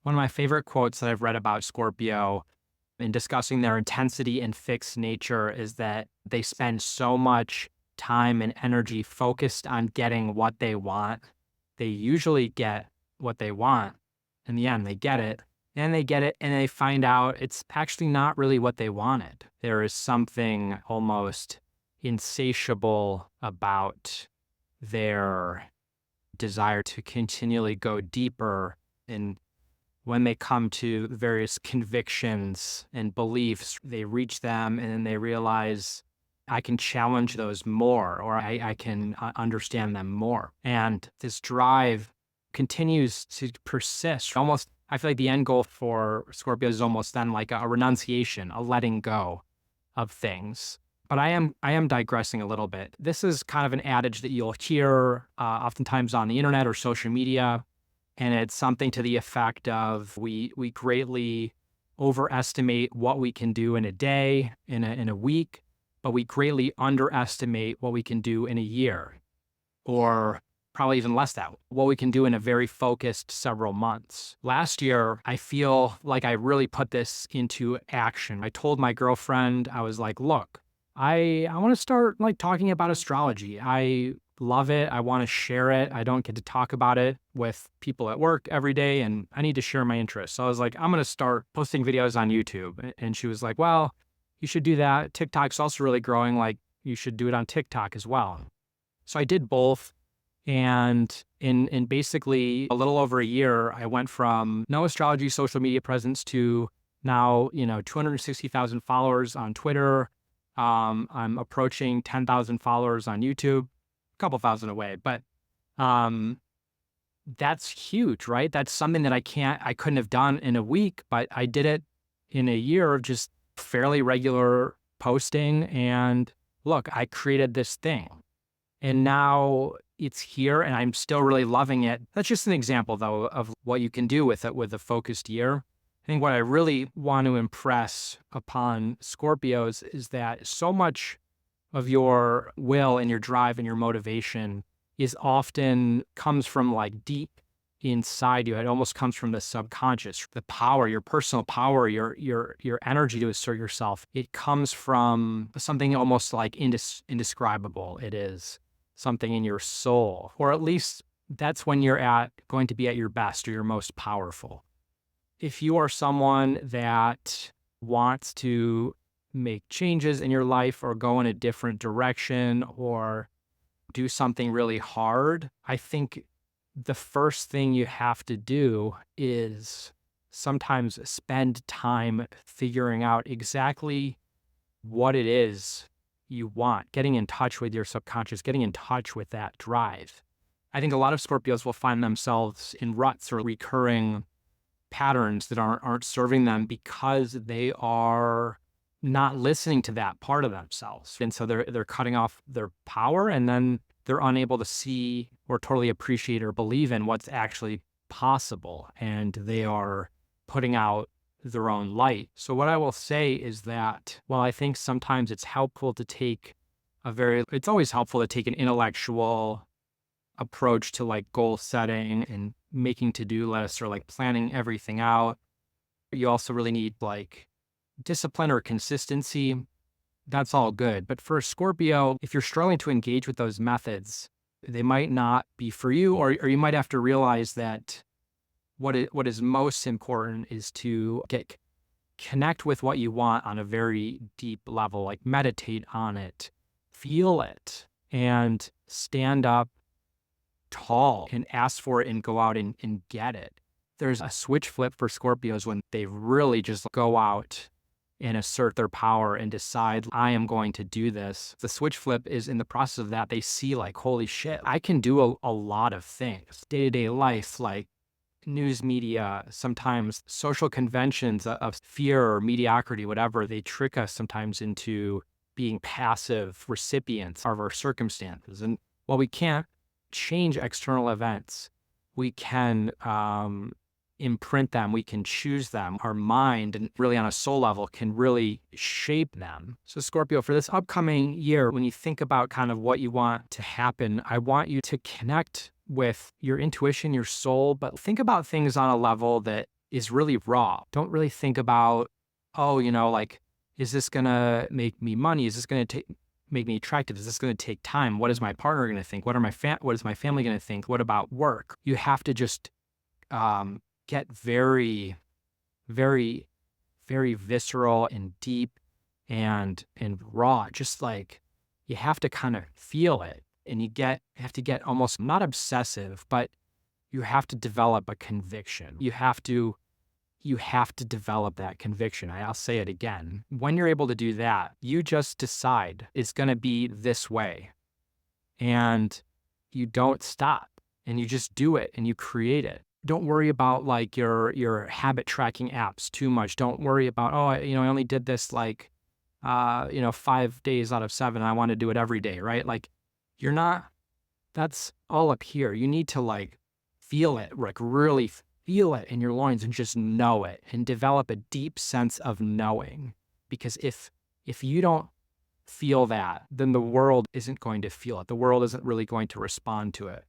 One of my favorite quotes that I've read about Scorpio in discussing their intensity and fixed nature is that they spend so much time and energy focused on getting what they want. They usually get what they want. In the end, they get it. And they get it and they find out it's actually not really what they wanted. There is something almost insatiable about their desire to continually go deeper in when they come to various convictions and beliefs, they reach them and then they realize I can challenge those more, or I can understand them more. And this drive continues to persist. Almost, I feel like the end goal for Scorpios is almost then like a renunciation, a letting go of things. But I am digressing a little bit. This is kind of an adage that you'll hear oftentimes on the internet or social media. And it's something to the effect of we greatly overestimate what we can do in a day, in a week, but we greatly underestimate what we can do in a year, or probably even less that, what we can do in a very focused several months. Last year, I feel like I really put this into action. I told my girlfriend, I was like, look, I want to start like talking about astrology. I love it. I want to share it. I don't get to talk about it with people at work every day, and I need to share my interests. So I was like, I'm going to start posting videos on YouTube. And she was like, well, you should do that. TikTok's also really growing. Like, you should do it on TikTok as well. So I did both. And in basically a little over a year, I went from no astrology social media presence to now, 260,000 followers on Twitter. I'm approaching 10,000 followers on YouTube, a couple thousand away, but that's huge, right? That's something that I couldn't have done in a week, but I did it in a year of just fairly regular posting. And look, I created this thing and now it's here and I'm still really loving it. That's just an example though of what you can do with it with a focused year. I think what I really want to impress upon Scorpios is that so much of your will and your drive and your motivation is often comes from like deep inside you. It almost comes from the subconscious, the power, your personal power, your energy to assert yourself. It comes from something almost like indescribable. It is something in your soul, or at least that's when you're going to be at your best or your most powerful. If you are someone that wants to make changes in your life or go in a different direction or do something really hard, I think the first thing you have to do is sometimes spend time figuring out exactly what it is you want, getting in touch with your subconscious, getting in touch with that drive. I think a lot of Scorpios will find themselves in ruts or recurring patterns that aren't serving them because they are not listening to that part of themselves. And so they're cutting off their power, and then they're unable to see or totally appreciate or believe in what's actually possible. And they are putting out their own light. So what I will say is that while I think sometimes it's helpful to take it's always helpful to take an intellectual approach to like goal setting and making to-do lists or like planning everything out. You also really need like discipline or consistency. That's all good. But for a Scorpio, if you're struggling to engage with those methods, they might not be for you, or you might have to realize that what is most important is to connect with what you want on a very deep level, like meditate on it, feel it, and stand up tall and ask for it and go out and get it. There's a switch flip for Scorpios when they really just go out and assert their power and decide, I am going to do this. The switch flip is in the process of that, they see like, holy shit, I can do a lot of things. Day-to-day life, like news media, sometimes social conventions of fear or mediocrity, whatever, they trick us sometimes into being passive recipients of our circumstances. And while we can't change external events, we can imprint them, we can choose them. Our mind, and really on a soul level, can really shape them. So Scorpio, for this upcoming year, when you think about kind of what you want to happen, I want you to connect with your intuition, your soul, but think about things on a level that is really raw. Don't really think about, oh, like, is this gonna make me money? Is this gonna make me attractive? Is this gonna take time? What is my partner gonna think? What is my family gonna think? What about work? You have to just get very, very, very visceral and deep and raw. Just like you have to kind of feel it, and you have to get almost not obsessive, but you have to develop a conviction. You have to develop that conviction. I'll say it again. When you're able to do that, you just decide it's going to be this way, and you don't stop, and you just do it, and you create it. Don't worry about like your habit tracking apps too much. Don't worry about, oh, I only did this like 5 days out of 7. I want to do it every day, right? Like you're not, that's all up here. You need to like feel it, like really feel it in your loins and just know it and develop a deep sense of knowing. Because if you don't feel that, then the world isn't going to feel it. The world isn't really going to respond to it.